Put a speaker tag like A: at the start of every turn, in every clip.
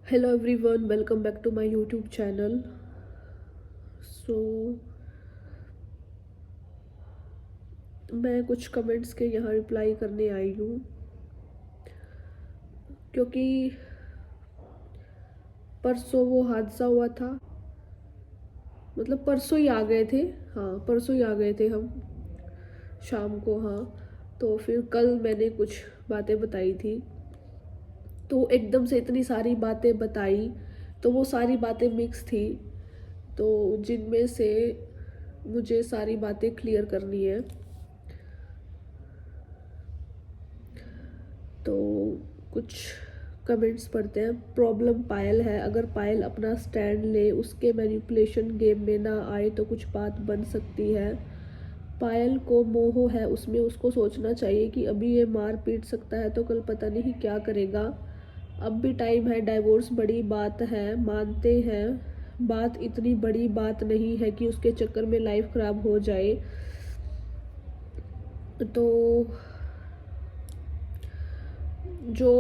A: Hello everyone, welcome back to my YouTube channel. So मैं कुछ comments के यहाँ रिप्लाई करने आई हूँ क्योंकि परसों वो हादसा हुआ था। मतलब परसों ही आ गए थे। हाँ, परसों ही आ गए थे हम शाम को। हाँ, तो फिर कल मैंने कुछ बातें बताई थी, तो एकदम से इतनी सारी बातें बताई, तो वो सारी बातें मिक्स थी, तो जिनमें से मुझे सारी बातें क्लियर करनी है। तो कुछ कमेंट्स पढ़ते हैं। प्रॉब्लम पायल है, अगर पायल अपना स्टैंड ले, उसके मैनिपुलेशन गेम में ना आए तो कुछ बात बन सकती है। पायल को मोह है उसमें, उसको सोचना चाहिए कि अभी ये मार पीट सकता है तो कल पता नहीं क्या करेगा। अब भी टाइम है, डाइवोर्स बड़ी बात है, मानते हैं, बात इतनी बड़ी बात नहीं है कि उसके चक्कर में लाइफ ख़राब हो जाए। तो जो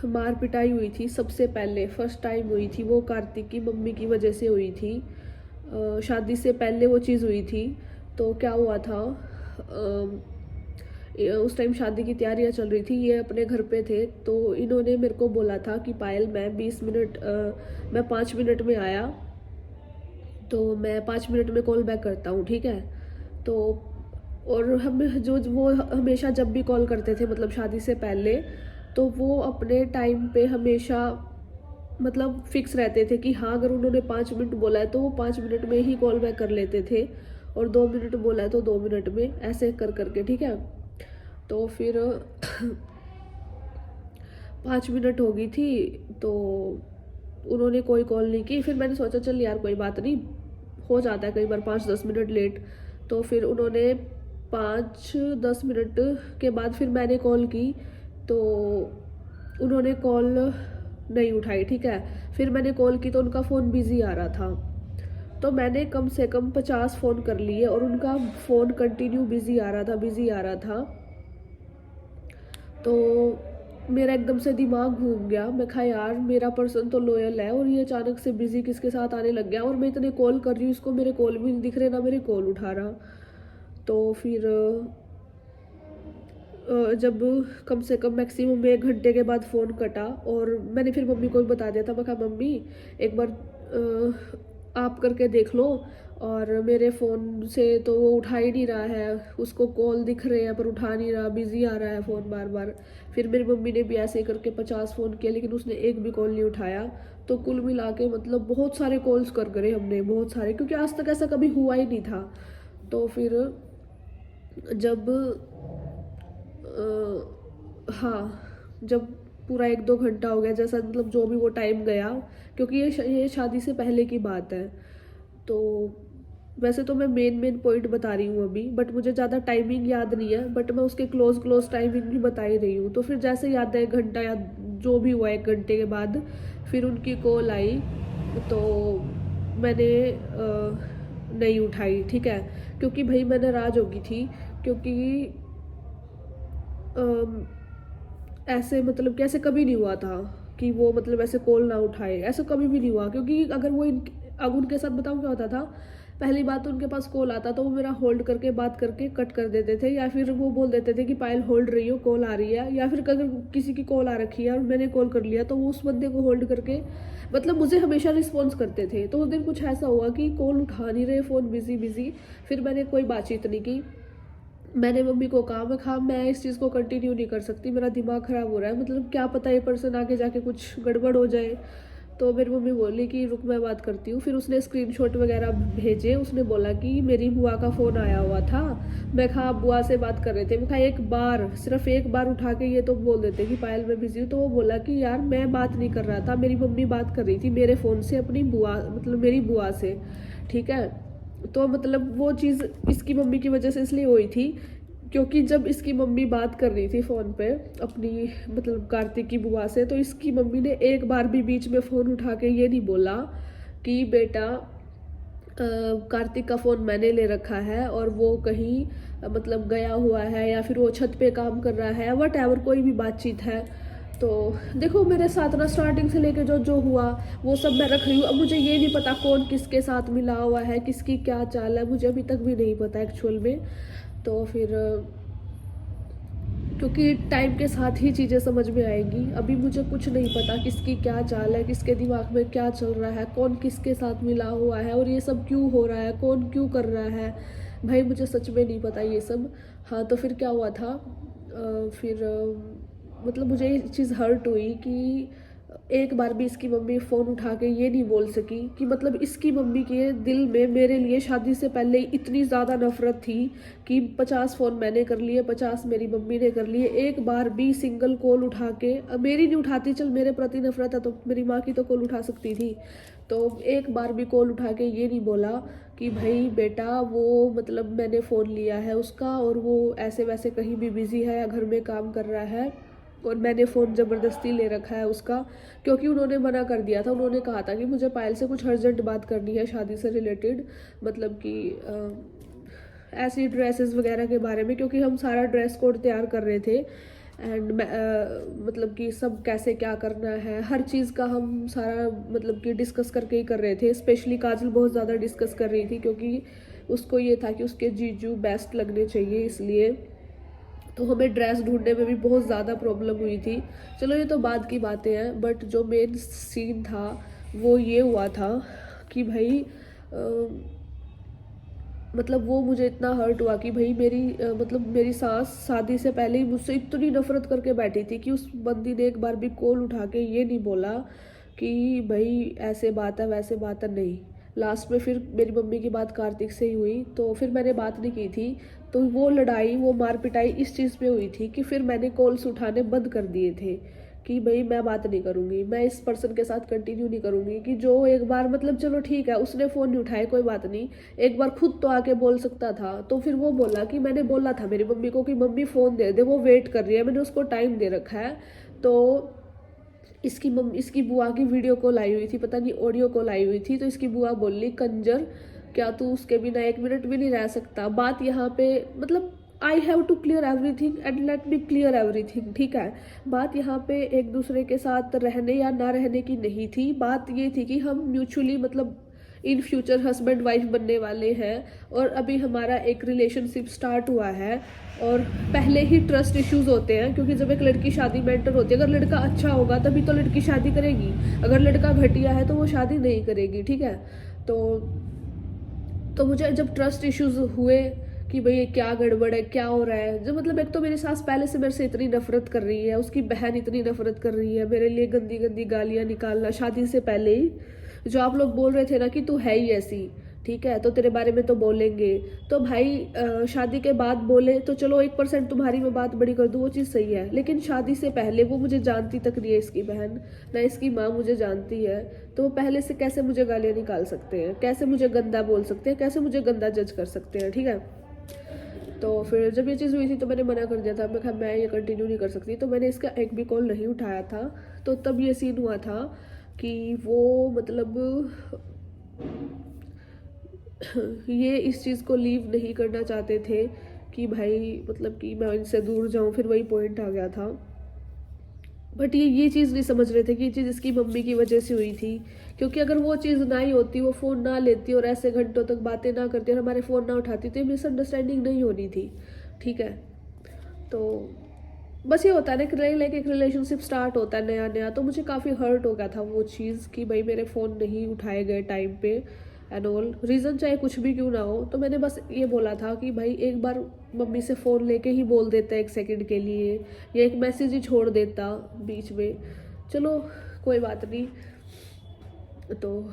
A: मार पिटाई हुई थी सबसे पहले फर्स्ट टाइम हुई थी, वो कार्तिक की मम्मी की वजह से हुई थी। शादी से पहले वो चीज़ हुई थी। तो क्या हुआ था, उस टाइम शादी की तैयारियां चल रही थी, ये अपने घर पे थे, तो इन्होंने मेरे को बोला था कि पायल मैं 5 मिनट में आया, तो मैं 5 मिनट में कॉल बैक करता हूँ, ठीक है। तो और हम जो वो हमेशा जब भी कॉल करते थे, मतलब शादी से पहले, तो वो अपने टाइम पे हमेशा मतलब फिक्स रहते थे कि हाँ, अगर उन्होंने 5 मिनट बोला है तो वो 5 मिनट में ही कॉल बैक कर लेते थे, और 2 मिनट बोला है तो 2 मिनट में, ऐसे कर करके, ठीक है। तो फिर 5 मिनट हो गई थी, तो उन्होंने कोई कॉल नहीं की। फिर मैंने सोचा चल यार कोई बात नहीं, हो जाता है कई बार 5-10 मिनट लेट। तो फिर उन्होंने 5-10 मिनट के बाद फिर मैंने कॉल की, तो उन्होंने कॉल नहीं उठाई, ठीक है। फिर मैंने कॉल की तो उनका फ़ोन बिज़ी आ रहा था, तो मैंने कम से कम 50 फ़ोन कर लिए और उनका फ़ोन कंटिन्यू बिज़ी आ रहा था, बिज़ी आ रहा था। तो मेरा एकदम से दिमाग घूम गया। मैं कहा यार मेरा पर्सन तो लॉयल है और ये अचानक से बिज़ी किसके साथ आने लग गया, और मैं इतने कॉल कर रही हूँ, इसको मेरे कॉल भी नहीं दिख रहे, ना मेरे कॉल उठा रहा। तो फिर जब कम से कम मैक्सिमम 1 घंटे के बाद फ़ोन कटा, और मैंने फिर मम्मी को भी बता दिया था। मैं कहा मम्मी एक बार आप करके देख लो, और मेरे फ़ोन से तो वो उठा ही नहीं रहा है, उसको कॉल दिख रहे हैं पर उठा नहीं रहा, बिज़ी आ रहा है फ़ोन बार बार। फिर मेरी मम्मी ने भी ऐसे ही करके 50 फ़ोन किए, लेकिन उसने एक भी कॉल नहीं उठाया। तो कुल मिला के मतलब बहुत सारे कॉल्स कर करे हमने, बहुत सारे, क्योंकि आज तक ऐसा कभी हुआ ही नहीं था। तो फिर जब हाँ, जब पूरा 1-2 घंटा हो गया, जैसा मतलब जो भी वो टाइम गया, क्योंकि ये शादी से पहले की बात है। तो वैसे तो मैं मेन मेन पॉइंट बता रही हूँ अभी, बट मुझे ज़्यादा टाइमिंग याद नहीं है, बट मैं उसके क्लोज क्लोज टाइमिंग भी बता ही रही हूँ। तो फिर जैसे याद है 1 घंटा या जो भी हुआ 1 घंटे के बाद फिर उनकी कॉल आई, तो मैंने नहीं उठाई, ठीक है। क्योंकि भाई मैं नाराज़ हो गई थी, क्योंकि अम, ऐसे मतलब कि ऐसे कभी नहीं हुआ था कि वो मतलब ऐसे कॉल ना उठाए, ऐसा कभी भी नहीं हुआ। क्योंकि अगर वो अब उनके साथ बताऊँ क्या होता था, पहली बात तो उनके पास कॉल आता तो वो मेरा होल्ड करके बात करके कट कर देते थे, या फिर वो बोल देते थे कि पायल होल्ड रही हो, कॉल आ रही है। या फिर अगर किसी की कॉल आ रखी है और मैंने कॉल कर लिया, तो वो उस बंदे को होल्ड करके मतलब मुझे हमेशा रिस्पॉन्स करते थे। तो उस दिन कुछ ऐसा हुआ कि कॉल उठा नहीं रहे, फ़ोन बिजी बिजी, फिर मैंने कोई बातचीत नहीं की। मैंने मम्मी को कहा, मैं कहा मैं इस चीज़ को कंटिन्यू नहीं कर सकती, मेरा दिमाग ख़राब हो रहा है, मतलब क्या पता ये पर्सन आगे जाके कुछ गड़बड़ हो जाए। तो मेरी मम्मी बोली कि रुक मैं बात करती हूँ। फिर उसने स्क्रीनशॉट वगैरह भेजे, उसने बोला कि मेरी बुआ का फ़ोन आया हुआ था। मैं कहा आप बुआ से बात कर रहे थे? मैं कहा एक बार, सिर्फ एक बार उठा के ये तो बोल देते कि पायल मैं बिज़ी हूँ। तो वो बोला कि यार मैं बात नहीं कर रहा था, मेरी मम्मी बात कर रही थी मेरे फ़ोन से अपनी बुआ, मतलब मेरी बुआ से, ठीक है। तो मतलब वो चीज़ इसकी मम्मी की वजह से इसलिए हुई थी, क्योंकि जब इसकी मम्मी बात कर रही थी फ़ोन पे अपनी मतलब कार्तिक की बुआ से, तो इसकी मम्मी ने एक बार भी बीच में फ़ोन उठा के ये नहीं बोला कि बेटा कार्तिक का फ़ोन मैंने ले रखा है और वो कहीं मतलब गया हुआ है, या फिर वो छत पे काम कर रहा है, वट एवर कोई भी बातचीत है। तो देखो मेरे साथ ना स्टार्टिंग से लेके जो जो हुआ वो सब मैं रख रही हूँ। अब मुझे ये नहीं पता कौन किसके साथ मिला हुआ है, किसकी क्या चाल है, मुझे अभी तक भी नहीं पता एक्चुअल में। तो फिर क्योंकि टाइम के साथ ही चीज़ें समझ में आएंगी, अभी मुझे कुछ नहीं पता किसकी क्या चाल है, किसके दिमाग में क्या चल रहा है, कौन किसके साथ मिला हुआ है और ये सब क्यों हो रहा है, कौन क्यों कर रहा है, भाई मुझे सच में नहीं पता ये सब। हाँ तो फिर क्या हुआ था, फिर मतलब मुझे ये चीज़ हर्ट हुई कि एक बार भी इसकी मम्मी फ़ोन उठा के ये नहीं बोल सकी कि मतलब इसकी मम्मी के दिल में मेरे लिए शादी से पहले इतनी ज़्यादा नफ़रत थी कि 50 फ़ोन मैंने कर लिए, 50 मेरी मम्मी ने कर लिए, एक बार भी सिंगल कॉल उठा के, मेरी नहीं उठाती, चल मेरे प्रति नफ़रत है तो मेरी माँ की तो कॉल उठा सकती थी, तो एक बार भी कॉल उठा के ये नहीं बोला कि भाई बेटा वो मतलब मैंने फ़ोन लिया है उसका और वो ऐसे वैसे कहीं भी बिज़ी है या घर में काम कर रहा है और मैंने फ़ोन ज़बरदस्ती ले रखा है उसका। क्योंकि उन्होंने मना कर दिया था, उन्होंने कहा था कि मुझे पायल से कुछ अर्जेंट बात करनी है शादी से रिलेटेड, मतलब कि ऐसी ड्रेसेस वगैरह के बारे में, क्योंकि हम सारा ड्रेस कोड तैयार कर रहे थे एंड मतलब कि सब कैसे क्या करना है, हर चीज़ का हम सारा मतलब कि डिस्कस करके ही कर रहे थे। स्पेशली काजल बहुत ज़्यादा डिस्कस कर रही थी क्योंकि उसको ये था कि उसके जीजू बेस्ट लगने चाहिए, इसलिए तो हमें ड्रेस ढूंढने में भी बहुत ज़्यादा प्रॉब्लम हुई थी। चलो ये तो बाद की बातें हैं, बट जो मेन सीन था वो ये हुआ था कि भाई मतलब वो मुझे इतना हर्ट हुआ कि भाई मेरी मतलब मेरी सास शादी से पहले ही मुझसे इतनी नफरत करके बैठी थी कि उस बंदी ने एक बार भी कॉल उठा के ये नहीं बोला कि भाई ऐसे बात है वैसे बात है, नहीं। लास्ट में फिर मेरी मम्मी की बात कार्तिक से ही हुई तो फिर मैंने बात नहीं की थी, तो वो लड़ाई वो मार पिटाई इस चीज़ पे हुई थी कि फिर मैंने कॉल्स उठाने बंद कर दिए थे कि भाई मैं बात नहीं करूँगी, मैं इस पर्सन के साथ कंटिन्यू नहीं करूँगी कि जो एक बार मतलब चलो ठीक है उसने फ़ोन नहीं उठाया कोई बात नहीं, एक बार खुद तो आके बोल सकता था। तो फिर वो बोला कि मैंने बोला था मेरी मम्मी को कि मम्मी फ़ोन दे दे, वो वेट कर रही है, मैंने उसको टाइम दे रखा है। तो इसकी मम्मी इसकी बुआ की वीडियो कॉल आई हुई थी, पता नहीं ऑडियो कॉल आई हुई थी, तो इसकी बुआ बोली कंजर क्या तू उसके बिना एक मिनट भी नहीं रह सकता। बात यहाँ पे मतलब I have to clear everything and let me clear everything, ठीक है। बात यहाँ पे एक दूसरे के साथ रहने या ना रहने की नहीं थी, बात ये थी कि हम म्यूचुअली मतलब इन फ्यूचर हस्बैंड वाइफ बनने वाले हैं और अभी हमारा एक रिलेशनशिप स्टार्ट हुआ है और पहले ही ट्रस्ट इश्यूज होते हैं क्योंकि जब एक लड़की शादी में एंटर होती है, अगर लड़का अच्छा होगा तभी तो लड़की शादी करेगी, अगर लड़का घटिया है तो वो शादी नहीं करेगी, ठीक है। तो मुझे जब ट्रस्ट इश्यूज हुए कि भाई ये क्या गड़बड़ है, क्या हो रहा है, जो मतलब एक तो मेरी सास पहले से मेरे से इतनी नफरत कर रही है, उसकी बहन इतनी नफरत कर रही है, मेरे लिए गंदी गंदी गालियाँ निकालना शादी से पहले ही, जो आप लोग बोल रहे थे ना कि तू है ही ऐसी, ठीक है तो तेरे बारे में तो बोलेंगे। तो भाई शादी के बाद बोले तो चलो 1% तुम्हारी मैं बात बड़ी कर दूँ, वो चीज़ सही है, लेकिन शादी से पहले वो मुझे जानती तक नहीं है, इसकी बहन ना इसकी माँ मुझे जानती है, तो वो पहले से कैसे मुझे गालियाँ निकाल सकते हैं, कैसे मुझे गंदा बोल सकते हैं, कैसे मुझे गंदा जज कर सकते हैं, ठीक है। तो फिर जब ये चीज़ हुई थी तो मैंने मना कर दिया था, मैं कहा मैं ये कंटिन्यू नहीं कर सकती, तो मैंने इसका एक भी कॉल नहीं उठाया था। तो तब ये सीन हुआ था कि वो मतलब ये इस चीज़ को लीव नहीं करना चाहते थे कि भाई मतलब कि मैं इनसे दूर जाऊं, फिर वही पॉइंट आ गया था। बट ये चीज़ नहीं समझ रहे थे कि ये चीज़ इसकी मम्मी की वजह से हुई थी, क्योंकि अगर वो चीज़ ना ही होती, वो फ़ोन ना लेती और ऐसे घंटों तक बातें ना करती और हमारे फ़ोन ना उठाती तो ये मिसअंडरस्टैंडिंग नहीं होनी थी, ठीक है। तो बस ये होता है ना कि लाइक एक रिलेशनशिप स्टार्ट होता है नया नया, तो मुझे काफ़ी हर्ट हो गया था वो चीज़ कि भाई मेरे फ़ोन नहीं उठाए गए टाइम पे एंड ऑल, रीज़न चाहे कुछ भी क्यों ना हो। तो मैंने बस ये बोला था कि भाई एक बार मम्मी से फ़ोन लेके ही बोल देता 1 सेकंड के लिए या एक मैसेज ही छोड़ देता बीच में, चलो कोई बात नहीं। तो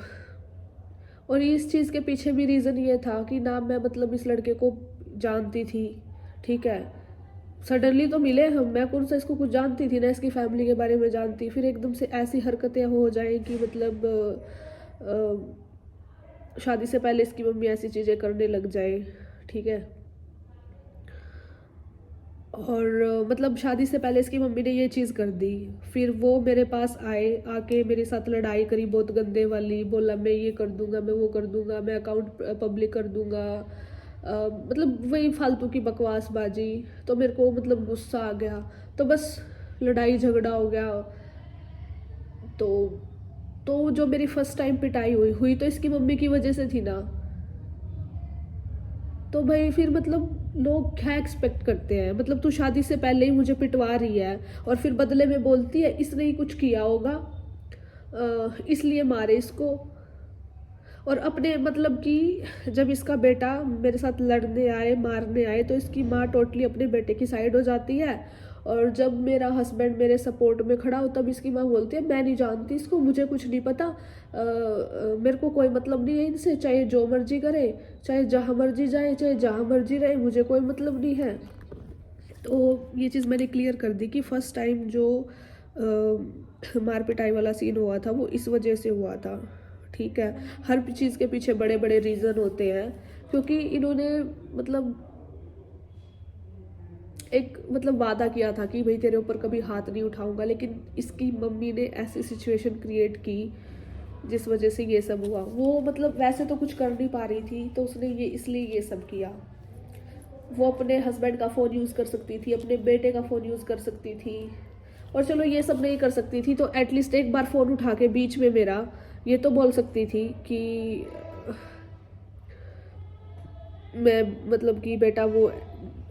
A: और इस चीज़ के पीछे भी रीज़न ये था कि ना मैं मतलब इस लड़के को जानती थी, ठीक है। सडनली तो मिले हम, मैं कौन सा इसको कुछ जानती थी, ना इसकी फैमिली के बारे में जानती, फिर एकदम से ऐसी हरकतें हो जाएं कि मतलब शादी से पहले इसकी मम्मी ऐसी चीज़ें करने लग जाए, ठीक है। और मतलब शादी से पहले इसकी मम्मी ने ये चीज़ कर दी, फिर वो मेरे पास आए, आके मेरे साथ लड़ाई करी बहुत गंदे वाली, बोला मैं ये कर दूंगा, मैं वो कर दूंगा, मैं अकाउंट पब्लिक कर दूंगा, मतलब वही फालतू की बकवासबाजी। तो मेरे को मतलब गुस्सा आ गया, तो बस लड़ाई झगड़ा हो गया। तो जो मेरी फर्स्ट टाइम पिटाई हुई तो इसकी मम्मी की वजह से थी ना। तो भाई फिर मतलब लोग क्या एक्सपेक्ट करते हैं, मतलब तू शादी से पहले ही मुझे पिटवा रही है और फिर बदले में बोलती है इसने ही कुछ किया होगा, इसलिए मारे इसको। और अपने मतलब कि जब इसका बेटा मेरे साथ लड़ने आए मारने आए तो इसकी माँ टोटली अपने बेटे की साइड हो जाती है। और जब मेरा हस्बैंड मेरे सपोर्ट में खड़ा हो तब इसकी माँ बोलती है मैं नहीं जानती इसको, मुझे कुछ नहीं पता, मेरे को कोई मतलब नहीं है इनसे, चाहे जो मर्जी करे, चाहे जहाँ मर्जी जाए, चाहे जहाँ मर्जी रहे, मुझे कोई मतलब नहीं है। तो ये चीज़ मैंने क्लियर कर दी कि फर्स्ट टाइम जो मार पिटाई वाला सीन हुआ था वो इस वजह से हुआ था। ठीक है, हर चीज़ के पीछे बड़े बड़े रीज़न होते हैं, क्योंकि इन्होंने मतलब एक मतलब वादा किया था कि भाई तेरे ऊपर कभी हाथ नहीं उठाऊंगा, लेकिन इसकी मम्मी ने ऐसी सिचुएशन क्रिएट की जिस वजह से ये सब हुआ। वो मतलब वैसे तो कुछ कर नहीं पा रही थी तो उसने ये इसलिए ये सब किया। वो अपने हस्बैंड का फ़ोन यूज़ कर सकती थी, अपने बेटे का फ़ोन यूज़ कर सकती थी, और चलो ये सब नहीं कर सकती थी तो एटलीस्ट एक बार फ़ोन उठा के बीच में मेरा ये तो बोल सकती थी कि मैं मतलब कि बेटा वो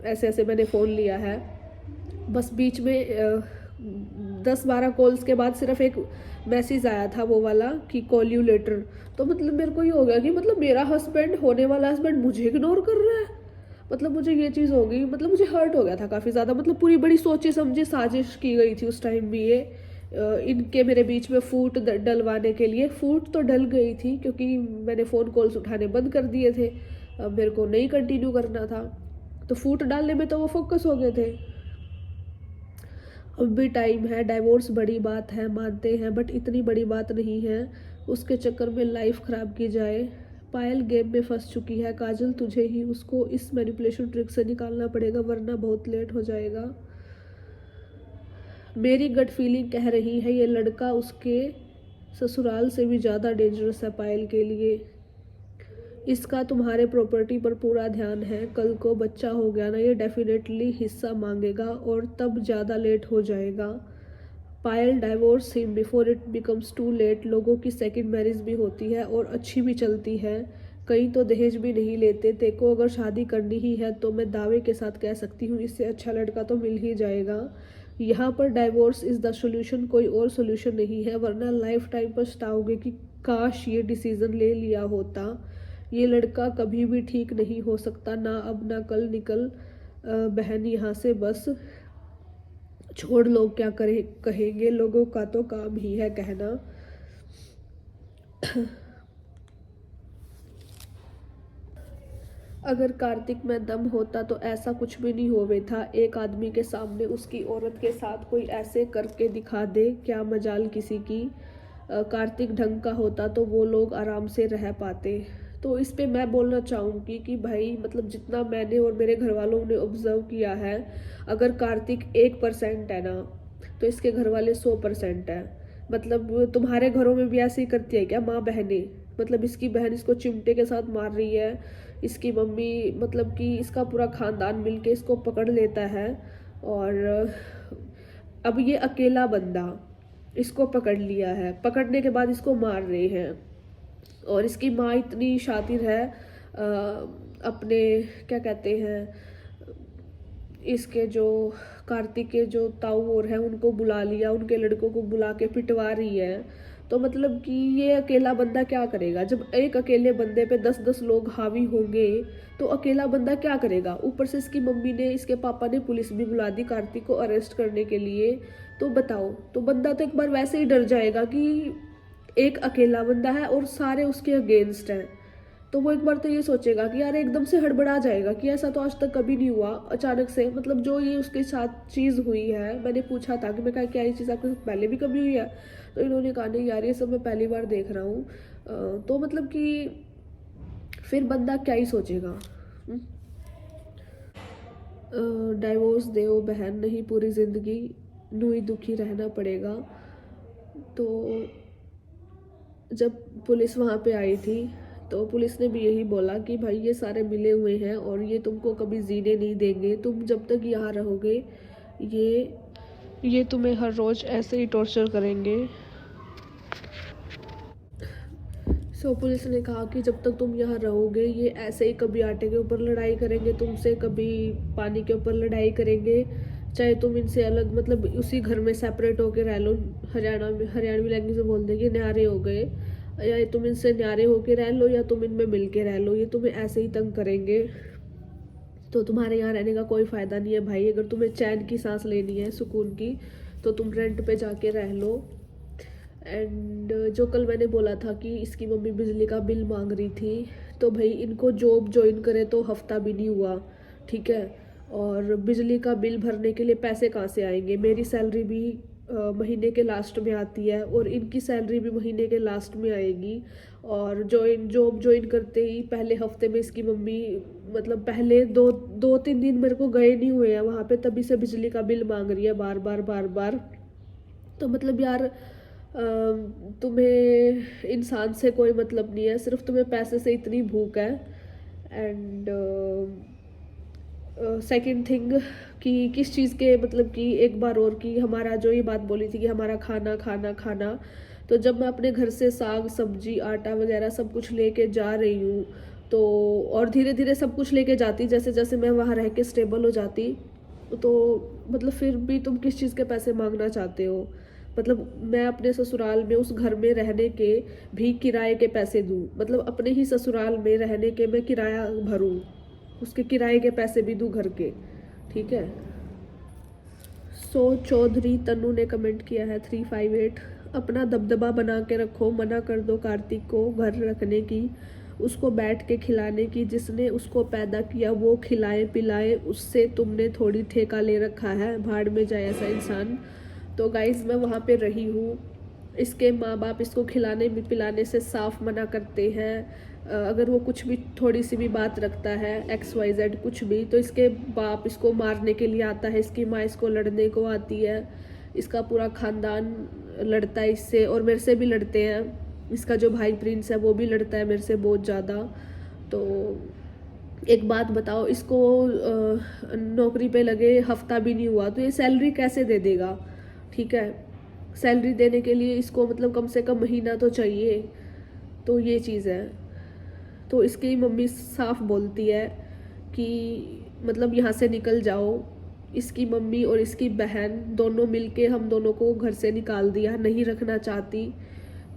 A: ऐसे ऐसे मैंने फ़ोन लिया है। बस बीच में 10-12 कॉल्स के बाद सिर्फ एक मैसेज आया था वो वाला कि कॉल यू लेटर। तो मतलब मेरे को ये हो गया कि मतलब मेरा हस्बैंड, होने वाला हस्बैंड, मुझे इग्नोर कर रहा है। मतलब मुझे ये चीज़ हो गई, मतलब मुझे हर्ट हो गया था काफ़ी ज़्यादा। मतलब पूरी बड़ी सोची समझी साजिश की गई थी उस टाइम भी ये इनके मेरे बीच में फूट डलवाने के लिए। फूट तो डल गई थी क्योंकि मैंने फ़ोन कॉल्स उठाने बंद कर दिए थे, अब मेरे को नहीं कंटिन्यू करना था, तो फूट डालने में तो वो फोकस हो गए थे। अब भी टाइम है, डाइवोर्स बड़ी बात है मानते हैं, बट इतनी बड़ी बात नहीं है उसके चक्कर में लाइफ ख़राब की जाए। पायल गेम में फंस चुकी है काजल, तुझे ही उसको इस मैनिपुलेशन ट्रिक से निकालना पड़ेगा वरना बहुत लेट हो जाएगा। मेरी गट फीलिंग कह रही है ये लड़का उसके ससुराल से भी ज़्यादा डेंजरस है पायल के लिए। इसका तुम्हारे प्रॉपर्टी पर पूरा ध्यान है, कल को बच्चा हो गया ना ये डेफिनेटली हिस्सा मांगेगा और तब ज़्यादा लेट हो जाएगा। Payal divorce him before it becomes too late. लोगों की सेकंड मैरिज भी होती है और अच्छी भी चलती है, कई तो दहेज भी नहीं लेते। तेको अगर शादी करनी ही है तो मैं दावे के साथ कह सकती हूँ इससे अच्छा लड़का तो मिल ही जाएगा। यहाँ पर डाइवोर्स इज़ द सोल्यूशन, कोई और सोल्यूशन नहीं है, वरना लाइफ टाइम पछताओगे कि काश ये डिसीज़न ले लिया होता। ये लड़का कभी भी ठीक नहीं हो सकता, ना अब ना कल। निकल बहन यहाँ से बस, छोड़, लोग क्या करे कहेंगे, लोगों का तो काम ही है कहना। अगर कार्तिक में दम होता तो ऐसा कुछ भी नहीं होवे था। एक आदमी के सामने उसकी औरत के साथ कोई ऐसे करके दिखा दे, क्या मजाल किसी की। कार्तिक ढंग का होता तो वो लोग आराम से रह पाते। तो इस पे मैं बोलना चाहूँगी कि भाई मतलब जितना मैंने और मेरे घर वालों ने ऑब्जर्व किया है, अगर कार्तिक 1% है ना तो इसके घर वाले 100% है। मतलब तुम्हारे घरों में भी ऐसे ही करती है क्या माँ बहनें? मतलब इसकी बहन इसको चिमटे के साथ मार रही है, इसकी मम्मी मतलब कि इसका पूरा खानदान मिलके इसको पकड़ लेता है, और अब ये अकेला बंदा इसको पकड़ लिया है, पकड़ने के बाद इसको मार रहे हैं। और इसकी माँ इतनी शातिर है, अपने क्या कहते हैं इसके जो कार्तिक के जो ताऊ और हैं उनको बुला लिया, उनके लड़कों को बुला के पिटवा रही है। तो मतलब कि ये अकेला बंदा क्या करेगा? जब एक अकेले बंदे पे 10-10 लोग हावी होंगे तो अकेला बंदा क्या करेगा? ऊपर से इसकी मम्मी ने, इसके पापा ने पुलिस भी बुला दी कार्तिक को अरेस्ट करने के लिए। तो बताओ, तो बंदा तो एक बार वैसे ही डर जाएगा कि एक अकेला बंदा है और सारे उसके अगेंस्ट हैं। तो वो एक बार तो ये सोचेगा कि यार एकदम से हड़बड़ा जाएगा कि ऐसा तो आज तक कभी नहीं हुआ, अचानक से मतलब जो ये उसके साथ चीज़ हुई है। मैंने पूछा था कि मैं कहा क्या ये चीज़ आपके साथ पहले भी कभी हुई है? तो इन्होंने कहा नहीं यार ये सब मैं पहली बार देख रहा हूँ। तो मतलब कि फिर बंदा क्या ही सोचेगा। डाइवोर्स दो बहन, नहीं पूरी ज़िंदगी नू ही दुखी रहना पड़ेगा। तो जब पुलिस वहाँ पे आई थी तो पुलिस ने भी यही बोला कि भाई ये सारे मिले हुए हैं और ये तुमको कभी जीने नहीं देंगे, तुम जब तक यहाँ रहोगे ये ये तुम्हें हर रोज़ ऐसे ही टॉर्चर करेंगे। पुलिस ने कहा कि जब तक तुम यहाँ रहोगे ये ऐसे ही कभी आटे के ऊपर लड़ाई करेंगे तुमसे, कभी पानी के ऊपर लड़ाई करेंगे, चाहे तुम इनसे अलग मतलब उसी घर में सेपरेट होके रह लो। हरियाणवी लैंग्वेज में बोल देंगे न्यारे हो गए, या तुम इनसे न्यारे होके रह लो या तुम इनमें मिल के रह लो, ये तुम्हें ऐसे ही तंग करेंगे। तो तुम्हारे यहाँ रहने का कोई फ़ायदा नहीं है भाई। अगर तुम्हें चैन की सांस लेनी है, सुकून की, तो तुम रेंट पे जाके रह लो। एंड जो कल मैंने बोला था कि इसकी मम्मी बिजली का बिल मांग रही थी, तो भाई इनको जॉब ज्वाइन करे तो हफ्ता भी नहीं हुआ, ठीक है। और बिजली का बिल भरने के लिए पैसे कहाँ से आएंगे? मेरी सैलरी भी महीने के लास्ट में आती है और इनकी सैलरी भी महीने के लास्ट में आएगी। और जॉब ज्वाइन करते ही पहले हफ्ते में इसकी मम्मी मतलब पहले दो तीन दिन मेरे को गए नहीं हुए हैं वहाँ पे, तभी से बिजली का बिल मांग रही है बार बार बार बार। तो मतलब यार तुम्हें इंसान से कोई मतलब नहीं है, सिर्फ तुम्हें पैसे से इतनी भूख है। एंड सेकंड थिंग कि किस चीज़ के मतलब कि एक बार और कि हमारा जो ये बात बोली थी कि हमारा खाना खाना खाना, तो जब मैं अपने घर से साग सब्जी आटा वगैरह सब कुछ लेके जा रही हूँ, तो और धीरे धीरे सब कुछ लेके जाती जैसे जैसे मैं वहाँ रह के स्टेबल हो जाती, तो मतलब फिर भी तुम किस चीज़ के पैसे मांगना चाहते हो? मतलब मैं अपने ससुराल में उस घर में रहने के भी किराए के पैसे दूँ, मतलब अपने ही ससुराल में रहने के मैं किराया भरूँ, उसके किराए के पैसे भी दूँ घर के, ठीक है। चौधरी तनु ने कमेंट किया है 358, अपना दबदबा बना के रखो, मना कर दो कार्तिक को घर रखने की, उसको बैठ के खिलाने की, जिसने उसको पैदा किया वो खिलाए पिलाए, उससे तुमने थोड़ी ठेका ले रखा है, भाड़ में जाए ऐसा इंसान। तो गाइज मैं वहाँ पे रही हूँ, इसके माँ बाप इसको खिलाने पिलाने से साफ मना करते हैं। अगर वो कुछ भी थोड़ी सी भी बात रखता है XYZ कुछ भी, तो इसके बाप इसको मारने के लिए आता है, इसकी माँ इसको लड़ने को आती है, इसका पूरा ख़ानदान लड़ता है इससे, और मेरे से भी लड़ते हैं। इसका जो भाई प्रिंस है वो भी लड़ता है मेरे से बहुत ज़्यादा। तो एक बात बताओ, इसको नौकरी पे लगे हफ्ता भी नहीं हुआ तो ये सैलरी कैसे दे देगा? ठीक है, सैलरी देने के लिए इसको मतलब कम से कम महीना तो चाहिए। तो ये चीज़ है। तो इसकी मम्मी साफ बोलती है कि मतलब यहाँ से निकल जाओ। इसकी मम्मी और इसकी बहन दोनों मिलके हम दोनों को घर से निकाल दिया, नहीं रखना चाहती।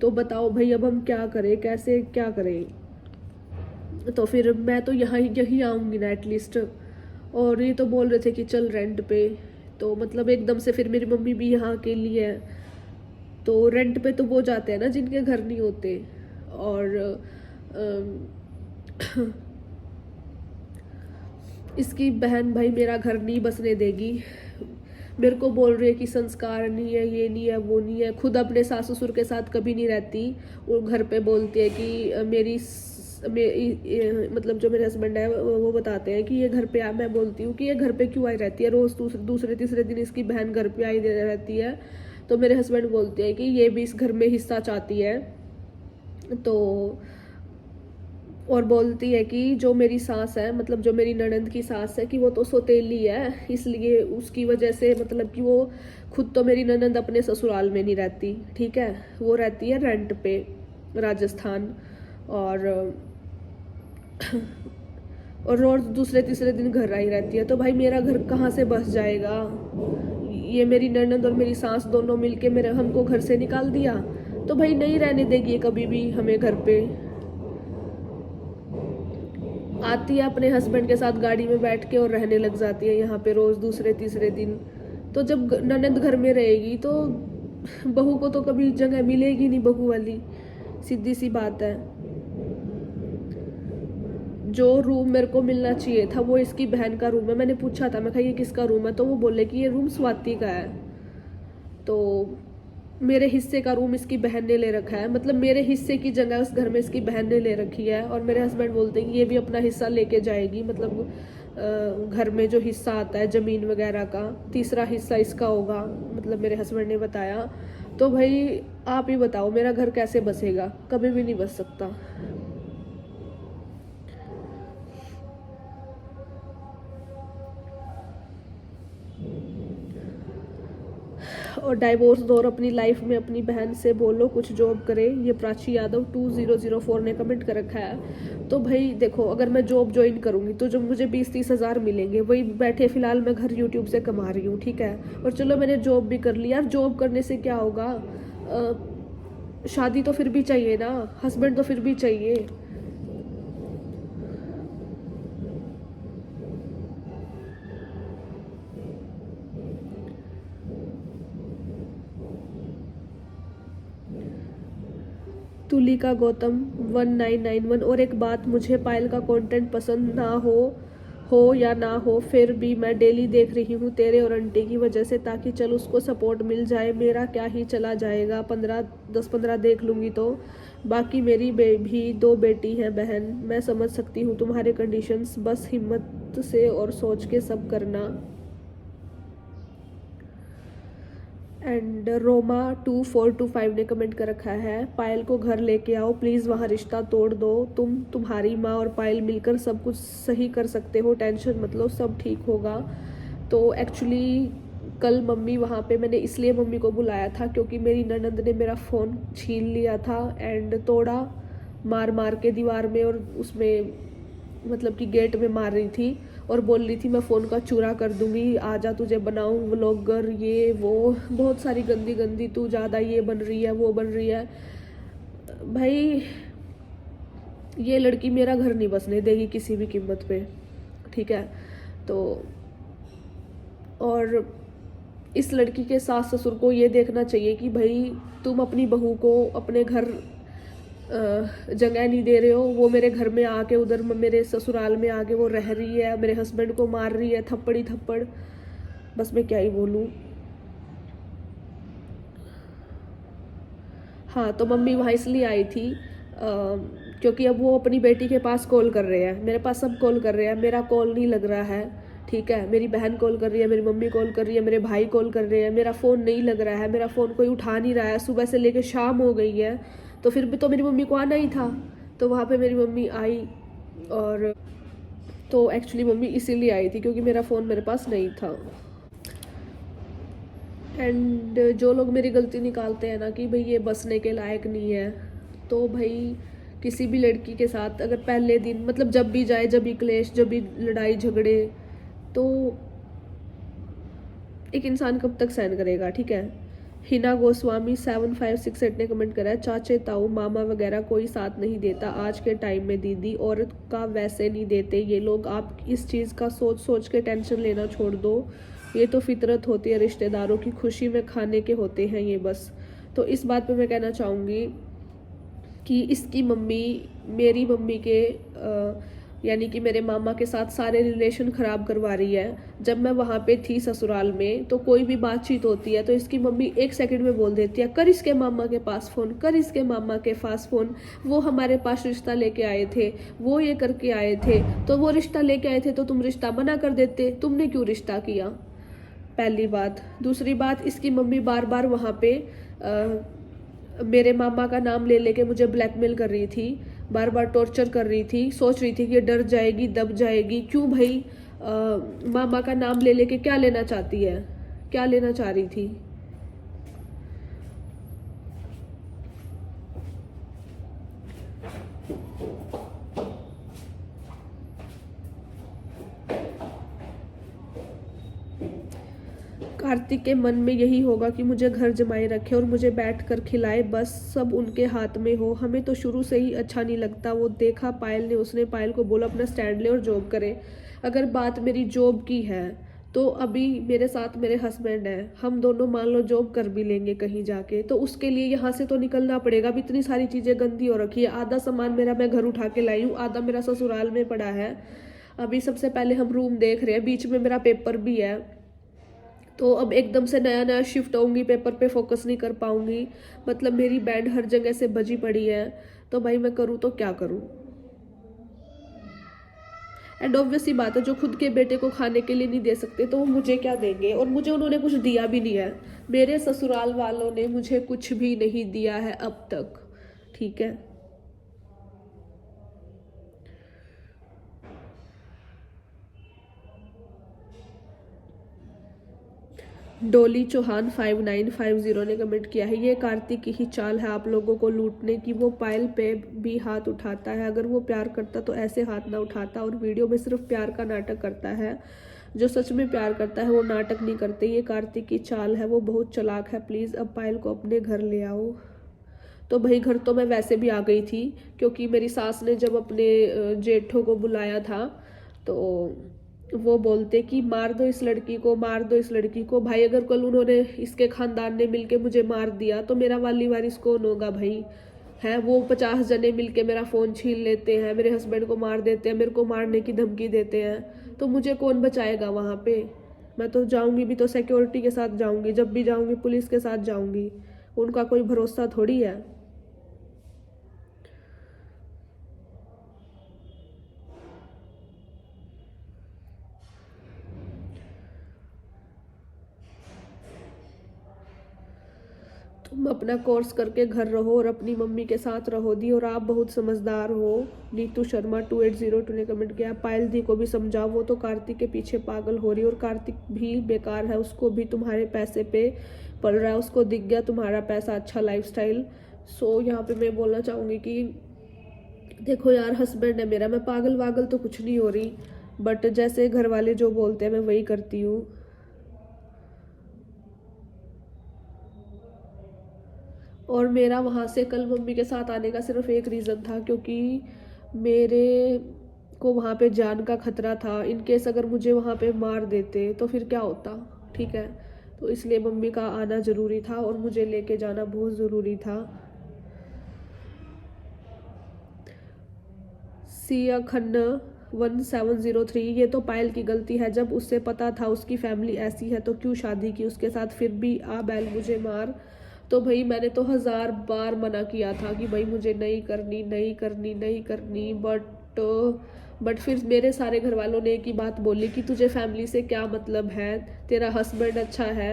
A: तो बताओ भाई अब हम क्या करें, कैसे क्या करें? तो फिर मैं तो यहाँ यही आऊँगी ना एटलीस्ट। और ये तो बोल रहे थे कि चल रेंट पे, तो मतलब एकदम से फिर मेरी मम्मी भी यहाँ अकेली है, तो रेंट पे तो वो जाते हैं ना जिनके घर नहीं होते। और इसकी बहन भाई मेरा घर नहीं बसने देगी, मेरे को बोल रही है कि संस्कार नहीं है, ये नहीं है, वो नहीं है। खुद अपने सास ससुर के साथ कभी नहीं रहती, वो घर पे बोलती है कि मतलब जो मेरे हस्बैंड है वो बताते हैं कि ये घर पे आ, मैं बोलती हूँ कि ये घर पे क्यों आई रहती है, रोज़ दूसरे तीसरे दिन इसकी बहन घर पे आई रहती है। तो मेरे हस्बैंड बोलते हैं कि ये भी इस घर में हिस्सा चाहती है। तो और बोलती है कि जो मेरी सास है, मतलब जो मेरी ननंद की सास है, कि वो तो सौतेली है, इसलिए उसकी वजह से मतलब कि वो खुद तो मेरी ननंद अपने ससुराल में नहीं रहती, ठीक है, वो रहती है रेंट पे राजस्थान। और रोज दूसरे तीसरे दिन घर आई रहती है। तो भाई मेरा घर कहाँ से बस जाएगा? ये मेरी ननंद और मेरी सास दोनों मिलके मेरे हमको घर से निकाल दिया, तो भाई नहीं रहने देगी कभी भी हमें घर पे। आती है अपने हस्बैंड के साथ गाड़ी में बैठ के और रहने लग जाती है यहाँ पे रोज दूसरे तीसरे दिन। तो जब ननंद घर में रहेगी तो बहू को तो कभी जगह मिलेगी नहीं, बहू वाली, सीधी सी बात है। जो रूम मेरे को मिलना चाहिए था वो इसकी बहन का रूम है। मैंने पूछा था, मैं कहा ये किसका रूम है, तो वो बोले कि ये रूम स्वाति का है। तो मेरे हिस्से का रूम इसकी बहन ने ले रखा है, मतलब मेरे हिस्से की जगह उस घर में इसकी बहन ने ले रखी है। और मेरे हस्बैंड बोलते हैं कि ये भी अपना हिस्सा लेके जाएगी, मतलब घर में जो हिस्सा आता है ज़मीन वगैरह का, तीसरा हिस्सा इसका होगा, मतलब मेरे हस्बैंड ने बताया। तो भाई आप ही बताओ मेरा घर कैसे बसेगा? कभी भी नहीं बस सकता। और डाइवोर्स दो और अपनी लाइफ में अपनी बहन से बोलो कुछ जॉब करे। ये प्राची यादव 2004 ने कमेंट कर रखा है। तो भाई देखो, अगर मैं जॉब ज्वाइन करूँगी तो जो मुझे 20-30 हज़ार मिलेंगे वही बैठे फिलहाल मैं घर यूट्यूब से कमा रही हूँ, ठीक है। और चलो मैंने जॉब भी कर लिया, यार जॉब करने से क्या होगा, शादी तो फिर भी चाहिए ना, हस्बैंड तो फिर भी चाहिए। तुलिका गौतम 1991। और एक बात, मुझे पायल का कंटेंट पसंद ना हो या ना हो, फिर भी मैं डेली देख रही हूँ तेरे और आंटी की वजह से, ताकि चल उसको सपोर्ट मिल जाए। मेरा क्या ही चला जाएगा, 10-15 देख लूँगी तो। बाकी मेरी भी 2 बेटी हैं बहन, मैं समझ सकती हूँ तुम्हारे कंडीशंस, बस हिम्मत से और सोच के सब करना। एंड रोमा 2425 ने कमेंट कर रखा है, पायल को घर लेके आओ प्लीज़, वहाँ रिश्ता तोड़ दो। तुम्हारी माँ और पायल मिलकर सब कुछ सही कर सकते हो, टेंशन मत लो, सब ठीक होगा। तो एक्चुअली कल मम्मी वहाँ पे, मैंने इसलिए मम्मी को बुलाया था क्योंकि मेरी ननंद ने मेरा फ़ोन छीन लिया था एंड तोड़ा मार मार के दीवार में, और उसमें मतलब कि गेट में मार रही थी और बोल रही थी मैं फ़ोन का चूरा कर दूंगी, आजा तुझे बनाऊं व्लॉगर, ये वो बहुत सारी गंदी गंदी, तू ज़्यादा ये बन रही है वो बन रही है। भाई ये लड़की मेरा घर नहीं बसने देगी किसी भी कीमत पे, ठीक है। तो और इस लड़की के सास ससुर को ये देखना चाहिए कि भाई तुम अपनी बहू को अपने घर जगह नहीं दे रहे हो, वो मेरे घर में आके उधर मेरे ससुराल में आके वो रह रही है, मेरे हस्बैंड को मार रही है थप्पड़ी थप्पड़, बस मैं क्या ही बोलूँ। हाँ, तो मम्मी वहाँ इसलिए आई थी क्योंकि अब वो अपनी बेटी के पास कॉल कर रहे हैं, मेरे पास सब कॉल कर रहे हैं, मेरा कॉल नहीं लग रहा है, ठीक है। मेरी बहन कॉल कर रही है, मेरी मम्मी कॉल कर रही है, मेरे भाई कॉल कर रहे हैं, मेरा फ़ोन नहीं लग रहा है, मेरा फ़ोन कोई उठा नहीं रहा है, सुबह से लेकर शाम हो गई है। तो फिर भी तो मेरी मम्मी को आना ही था, तो वहाँ पे मेरी मम्मी आई। और तो एक्चुअली मम्मी इसीलिए आई थी क्योंकि मेरा फ़ोन मेरे पास नहीं था। एंड जो लोग मेरी गलती निकालते हैं ना कि भाई ये बसने के लायक नहीं है, तो भाई किसी भी लड़की के साथ अगर पहले दिन मतलब जब भी जाए, जब भी क्लेश, जब भी लड़ाई झगड़े, तो एक इंसान कब तक सहन करेगा, ठीक है। हिना गोस्वामी 7568 ने कमेंट करा है, चाचे ताऊ मामा वगैरह कोई साथ नहीं देता आज के टाइम में दीदी, औरत का वैसे नहीं देते ये लोग, आप इस चीज़ का सोच सोच के टेंशन लेना छोड़ दो, ये तो फितरत होती है, रिश्तेदारों की खुशी में खाने के होते हैं ये बस। तो इस बात पे मैं कहना चाहूँगी कि इसकी मम्मी मेरी मम्मी के यानी कि मेरे मामा के साथ सारे रिलेशन ख़राब करवा रही है। जब मैं वहाँ पे थी ससुराल में तो कोई भी बातचीत होती है तो इसकी मम्मी 1 सेकंड में बोल देती है, कर इसके मामा के पास फ़ोन, कर इसके मामा के पास फ़ोन, वो हमारे पास रिश्ता लेके आए थे, वो ये करके आए थे, तो वो रिश्ता लेके आए थे तो तुम रिश्ता मना कर देते, तुमने क्यों रिश्ता किया, पहली बात। दूसरी बात, इसकी मम्मी बार बार वहाँ पे मेरे मामा का नाम ले लेके मुझे ब्लैकमेल कर रही थी, बार बार टॉर्चर कर रही थी, सोच रही थी कि डर जाएगी दब जाएगी। क्यों भाई, मामा का नाम ले लेके क्या लेना चाहती है, क्या लेना चाह रही थी। कार्तिक के मन में यही होगा कि मुझे घर जमाए रखे और मुझे बैठ कर खिलाए, बस सब उनके हाथ में हो। हमें तो शुरू से ही अच्छा नहीं लगता। वो देखा पायल ने, उसने पायल को बोला अपना स्टैंड ले और जॉब करे। अगर बात मेरी जॉब की है तो अभी मेरे साथ मेरे हस्बैंड है, हम दोनों मान लो जॉब कर भी लेंगे कहीं जाके, तो उसके लिए यहाँ से तो निकलना पड़ेगा। अब इतनी सारी चीज़ें गंदी हो रखी है, आधा सामान मेरा मैं घर उठा के लाई हूँ, आधा मेरा ससुराल में पड़ा है। अभी सबसे पहले हम रूम देख रहे हैं, बीच में मेरा पेपर भी है, तो अब एकदम से नया नया शिफ्ट होऊंगी, पेपर पे फोकस नहीं कर पाऊंगी। मतलब मेरी बैंड हर जगह से बजी पड़ी है, तो भाई मैं करूँ तो क्या करूँ। एंड ऑब्वियस ही बात है, जो खुद के बेटे को खाने के लिए नहीं दे सकते तो वो मुझे क्या देंगे, और मुझे उन्होंने कुछ दिया भी नहीं है। मेरे ससुराल वालों ने मुझे कुछ भी नहीं दिया है अब तक, ठीक है। डोली चौहान 5950 ने कमेंट किया है, ये कार्तिक की ही चाल है आप लोगों को लूटने की। वो पायल पे भी हाथ उठाता है, अगर वो प्यार करता तो ऐसे हाथ ना उठाता, और वीडियो में सिर्फ प्यार का नाटक करता है। जो सच में प्यार करता है वो नाटक नहीं करते, ये कार्तिक की चाल है, वो बहुत चालाक है। प्लीज़ अब पायल को अपने घर ले आओ। तो भाई घर तो मैं वैसे भी आ गई थी, क्योंकि मेरी सास ने जब अपने जेठों को बुलाया था तो वो बोलते कि मार दो इस लड़की को, मार दो इस लड़की को। भाई अगर कल उन्होंने, इसके खानदान ने मिलके मुझे मार दिया तो मेरा वाली वारिस कौन होगा भाई? है वो 50 जने मिलके मेरा फ़ोन छीन लेते हैं, मेरे हस्बैंड को मार देते हैं, मेरे को मारने की धमकी देते हैं, तो मुझे कौन बचाएगा वहाँ पे? मैं तो जाऊँगी भी तो सिक्योरिटी के साथ जाऊँगी, जब भी जाऊँगी पुलिस के साथ जाऊँगी, उनका कोई भरोसा थोड़ी है। तुम अपना कोर्स करके घर रहो और अपनी मम्मी के साथ रहो दी, और आप बहुत समझदार हो। नीतू शर्मा 2802 ने कमेंट किया, पायल दी को भी समझाओ, वो तो कार्तिक के पीछे पागल हो रही है, और कार्तिक भी बेकार है, उसको भी तुम्हारे पैसे पे पड़ रहा है, उसको दिख गया तुम्हारा पैसा, अच्छा लाइफस्टाइल। सो यहाँ पे मैं बोलना चाहूँगी कि देखो यार, हस्बैंड है मेरा, मैं पागल वागल तो कुछ नहीं हो रही, बट जैसे घर वाले जो बोलते हैं मैं वही करती हूँ। और मेरा वहाँ से कल मम्मी के साथ आने का सिर्फ एक रीज़न था, क्योंकि मेरे को वहाँ पे जान का खतरा था। इन केस अगर मुझे वहाँ पे मार देते तो फिर क्या होता, ठीक है? तो इसलिए मम्मी का आना ज़रूरी था और मुझे लेके जाना बहुत ज़रूरी था। सिया खन्ना 1703, ये तो पायल की गलती है, जब उससे पता था उसकी फैमिली ऐसी है तो क्यों शादी की उसके साथ, फिर भी आ बैल मुझे मार। तो भाई मैंने तो 1000 बार मना किया था कि भाई मुझे नहीं करनी, नहीं करनी, नहीं करनी, बट फिर मेरे सारे घर वालों ने एक ही बात बोली कि तुझे फैमिली से क्या मतलब है, तेरा हस्बैंड अच्छा है।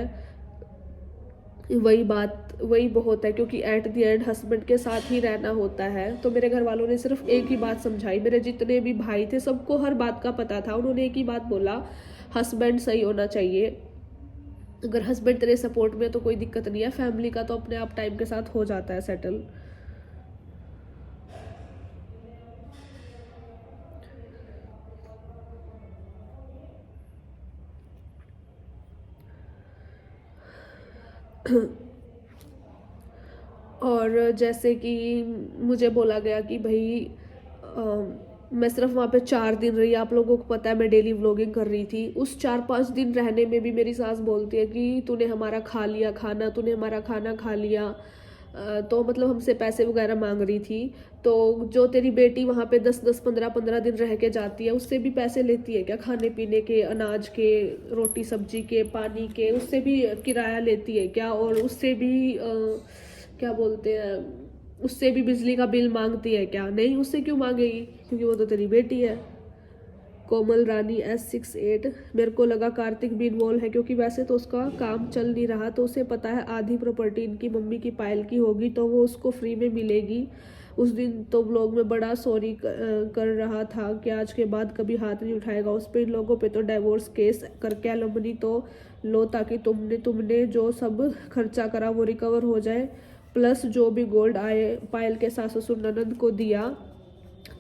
A: वही बात, वही बहुत है, क्योंकि एट द एंड हस्बैंड के साथ ही रहना होता है। तो मेरे घर वालों ने सिर्फ एक ही बात समझाई, मेरे जितने भी भाई थे सबको हर बात का पता था, उन्होंने एक ही बात बोला, हस्बैंड सही होना चाहिए। अगर हस्बैंड तेरे सपोर्ट में तो कोई दिक्कत नहीं है, फैमिली का तो अपने आप टाइम के साथ हो जाता है सेटल। और जैसे कि मुझे बोला गया कि भाई मैं सिर्फ वहाँ पे 4 दिन रही, आप लोगों को पता है मैं डेली व्लॉगिंग कर रही थी, उस 4-5 दिन रहने में भी मेरी सास बोलती है कि तूने हमारा खा लिया खाना, तूने हमारा खाना खा लिया। तो मतलब हमसे पैसे वगैरह मांग रही थी। तो जो तेरी बेटी वहाँ पे 10-10 15-15 दिन रह के जाती है, उससे भी पैसे लेती है क्या? खाने पीने के, अनाज के, रोटी सब्जी के, पानी के, उससे भी किराया लेती है क्या? और उससे भी क्या बोलते हैं, उससे भी बिजली का बिल मांगती है क्या? नहीं, उससे क्यों मांगेगी, क्योंकि वो तो तेरी बेटी है। कोमल रानी S68, मेरे को लगा कार्तिक भी इन्वॉल्व है, क्योंकि वैसे तो उसका काम चल नहीं रहा, तो उसे पता है आधी प्रॉपर्टी इनकी मम्मी की पायल की होगी, तो वो उसको फ्री में मिलेगी। उस दिन तो व्लॉग में बड़ा सॉरी कर रहा था कि आज के बाद कभी हाथ नहीं उठाएगा उस पर। इन लोगों पे तो डाइवोर्स केस करके एलिमनी तो लो, ताकि तुमने जो सब खर्चा करा वो रिकवर हो जाए, प्लस जो भी गोल्ड आए पायल के सास ससुर ननद को दिया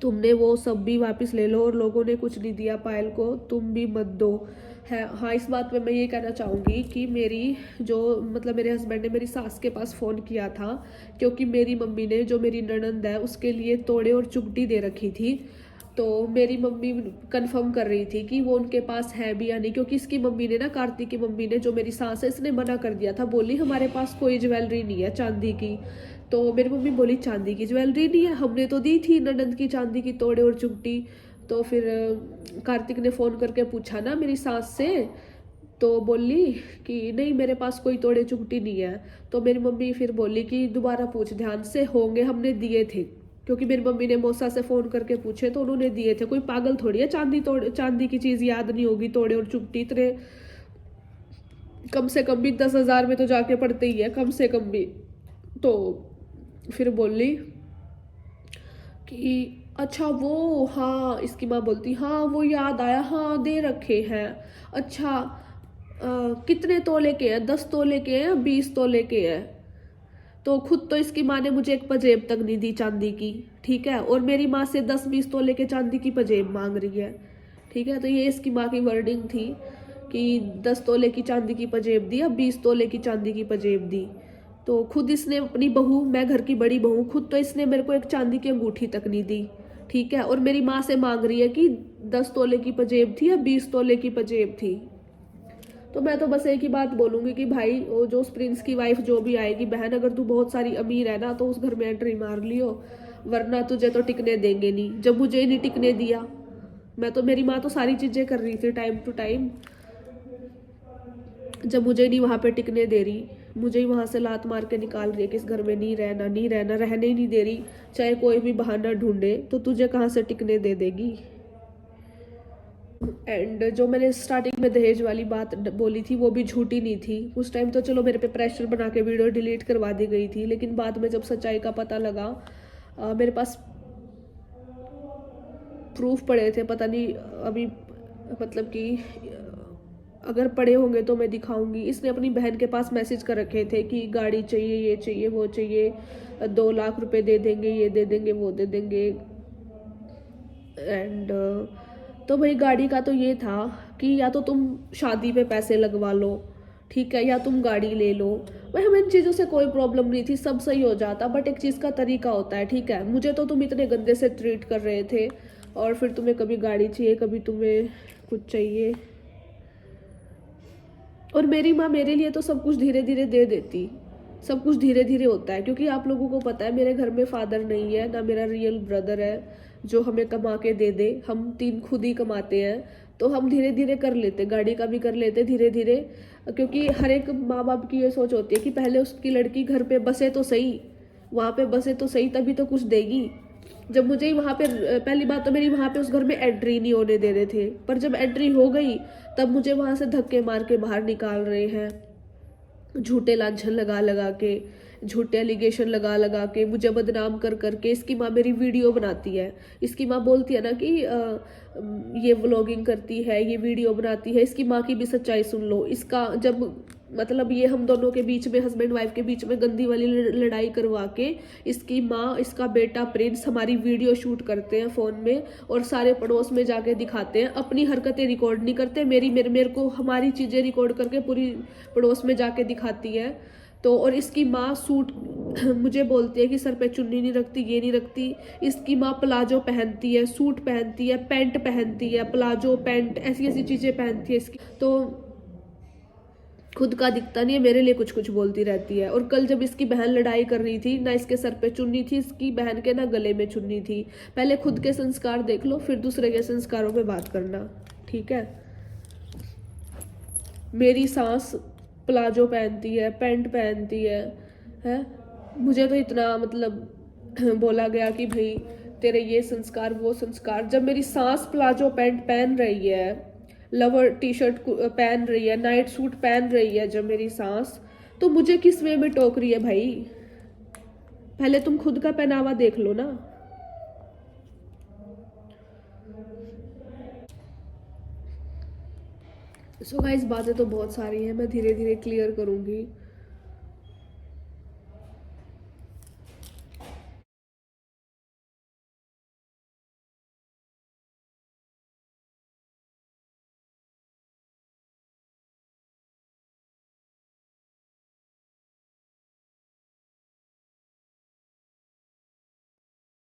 A: तुमने वो सब भी वापस ले लो, और लोगों ने कुछ नहीं दिया पायल को, तुम भी मत दो। है हाँ, इस बात पे मैं ये कहना चाहूँगी कि मेरी जो मतलब मेरे हस्बैंड ने मेरी सास के पास फ़ोन किया था, क्योंकि मेरी मम्मी ने जो मेरी ननंद है उसके लिए तोड़े और चुगटी दे रखी थी। तो मेरी मम्मी कंफर्म कर रही थी कि वो उनके पास है भी या नहीं, क्योंकि इसकी मम्मी ने ना, कार्तिक की मम्मी ने, जो मेरी सास है, इसने मना कर दिया था, बोली हमारे पास कोई ज्वेलरी नहीं है चांदी की। तो मेरी मम्मी बोली चांदी की ज्वेलरी नहीं है, हमने तो दी थी ननद की चांदी की तोड़े और चुगटी। तो फिर कार्तिक ने फ़ोन करके पूछा ना मेरी सास से, तो बोली कि नहीं मेरे पास कोई तोड़े चुगटी नहीं है। तो मेरी मम्मी फिर बोली कि दोबारा पूछ ध्यान से, होंगे हमने दिए थे, क्योंकि मेरी मम्मी ने मौसा से फ़ोन करके पूछे तो उन्होंने दिए थे। कोई पागल थोड़ी है चांदी की चीज़ याद नहीं होगी, तोड़े और चुगटी इतने कम से कम भी 10,000 में तो जाके पड़ते ही है, कम से कम भी। तो फिर बोली कि अच्छा वो, हाँ इसकी माँ बोलती हाँ वो याद आया, हाँ दे रखे हैं। अच्छा कितने तोले के हैं, 10 तोले के हैं, 20 तोले के हैं। तो खुद तो इसकी माँ ने मुझे एक पजेब तक नहीं दी चांदी की, ठीक है, और मेरी माँ से 10-20 तोले के चांदी की पजेब मांग रही है, ठीक है। तो ये इसकी माँ की वर्डिंग थी कि 10 तोले की चांदी की पजेब दी या 20 तोले की चांदी की पजेब दी। तो खुद इसने अपनी बहू, मैं घर की बड़ी बहू, खुद तो इसने मेरे को एक चांदी की अंगूठी तक नहीं दी, ठीक है, और मेरी माँ से मांग रही है कि 10 तोले की पजेब थी या 20 तोले की पजेब थी। तो मैं तो बस एक ही बात बोलूंगी कि भाई वो जो उस प्रिंस की वाइफ जो भी आएगी, बहन अगर तू बहुत सारी अमीर है ना तो उस घर में एंट्री मार लियो, वरना तुझे तो टिकने देंगे नहीं। जब मुझे ही नहीं टिकने दिया, मैं तो, मेरी माँ तो सारी चीजें कर रही थी टाइम टू टाइम, जब मुझे नहीं वहां पे टिकने दे रही, मुझे ही वहां से लात मार के निकाल रही है कि इस घर में नहीं रहना, नहीं रहना, रहने ही नहीं दे रही, चाहे कोई भी बहाना ढूंढे, तो तुझे कहाँ से टिकने दे देगी। एंड जो मैंने स्टार्टिंग में दहेज वाली बात बोली थी वो भी झूठी नहीं थी। उस टाइम तो चलो मेरे पे प्रेशर बना के वीडियो डिलीट करवा दी गई थी, लेकिन बाद में जब सच्चाई का पता लगा, मेरे पास प्रूफ पड़े थे, पता नहीं अभी, मतलब कि अगर पड़े होंगे तो मैं दिखाऊंगी। इसने अपनी बहन के पास मैसेज कर रखे थे कि गाड़ी चाहिए, ये चाहिए, वो चाहिए, 2 लाख रुपए दे देंगे, ये दे देंगे, वो दे देंगे। एंड तो भाई गाड़ी का तो ये था कि या तो तुम शादी पे पैसे लगवा लो, ठीक है, या तुम गाड़ी ले लो। भाई हमें इन चीज़ों से कोई प्रॉब्लम नहीं थी, सब सही हो जाता, बट एक चीज़ का तरीका होता है, ठीक है। मुझे तो तुम इतने गंदे से ट्रीट कर रहे थे, और फिर तुम्हें कभी गाड़ी चाहिए, कभी तुम्हें कुछ चाहिए। और मेरी माँ मेरे लिए तो सब कुछ धीरे धीरे दे देती, सब कुछ धीरे धीरे होता है, क्योंकि आप लोगों को पता है मेरे घर में फादर नहीं है ना, मेरा रियल ब्रदर है जो हमें कमा के दे दे। हम 3 खुद ही कमाते हैं, तो हम धीरे धीरे कर लेते, गाड़ी का भी कर लेते धीरे धीरे, क्योंकि हर एक माँ बाप की ये सोच होती है कि पहले उसकी लड़की घर पे बसे तो सही, वहाँ पे बसे तो सही, तभी तो कुछ देगी। जब मुझे ही वहाँ पे, पहली बात तो मेरी वहाँ पे उस घर में एंट्री नहीं होने दे रहे थे, पर जब एंट्री हो गई तब मुझे वहाँ से धक्के मार के बाहर निकाल रहे हैं, झूठे लांछन लगा लगा के, झूठे एलिगेशन लगा लगा के, मुझे बदनाम कर करके। इसकी माँ मेरी वीडियो बनाती है, इसकी माँ बोलती है ना कि ये व्लॉगिंग करती है, ये वीडियो बनाती है। इसकी माँ की भी सच्चाई सुन लो। इसका जब, मतलब ये हम दोनों के बीच में, हस्बैंड वाइफ के बीच में गंदी वाली लड़ाई करवा के, इसकी माँ, इसका बेटा प्रिंस हमारी वीडियो शूट करते हैं फ़ोन में, और सारे पड़ोस में जाके दिखाते हैं। अपनी हरकतें रिकॉर्ड नहीं करते, मेरे को हमारी चीज़ें रिकॉर्ड करके पूरी पड़ोस में जाके दिखाती है। तो और इसकी माँ सूट मुझे बोलती है कि सर पे चुन्नी नहीं रखती, ये नहीं रखती। इसकी माँ प्लाजो पहनती है, सूट पहनती है, पैंट पहनती है, प्लाजो पैंट, ऐसी ऐसी चीज़ें पहनती है इसकी। तो खुद का दिखता नहीं है, मेरे लिए कुछ कुछ बोलती रहती है। और कल जब इसकी बहन लड़ाई कर रही थी ना, इसके सर पे चुन्नी थी, इसकी बहन के ना गले में चुन्नी थी। पहले खुद के संस्कार देख लो, फिर दूसरे के संस्कारों पे बात करना, ठीक है। मेरी सास प्लाजो पहनती है, पैंट पहनती है। मुझे तो इतना मतलब बोला गया कि भाई तेरे ये संस्कार, वो संस्कार। जब मेरी सास प्लाजो पैंट पहन रही है, लवर टी शर्ट पहन रही है, नाइट सूट पहन रही है जब मेरी सास, तो मुझे किस वे में टोक रही है भाई? पहले तुम खुद का पहनावा देख लो ना। सो गाइस, बातें तो बहुत सारी हैं, मैं धीरे धीरे क्लियर करूंगी।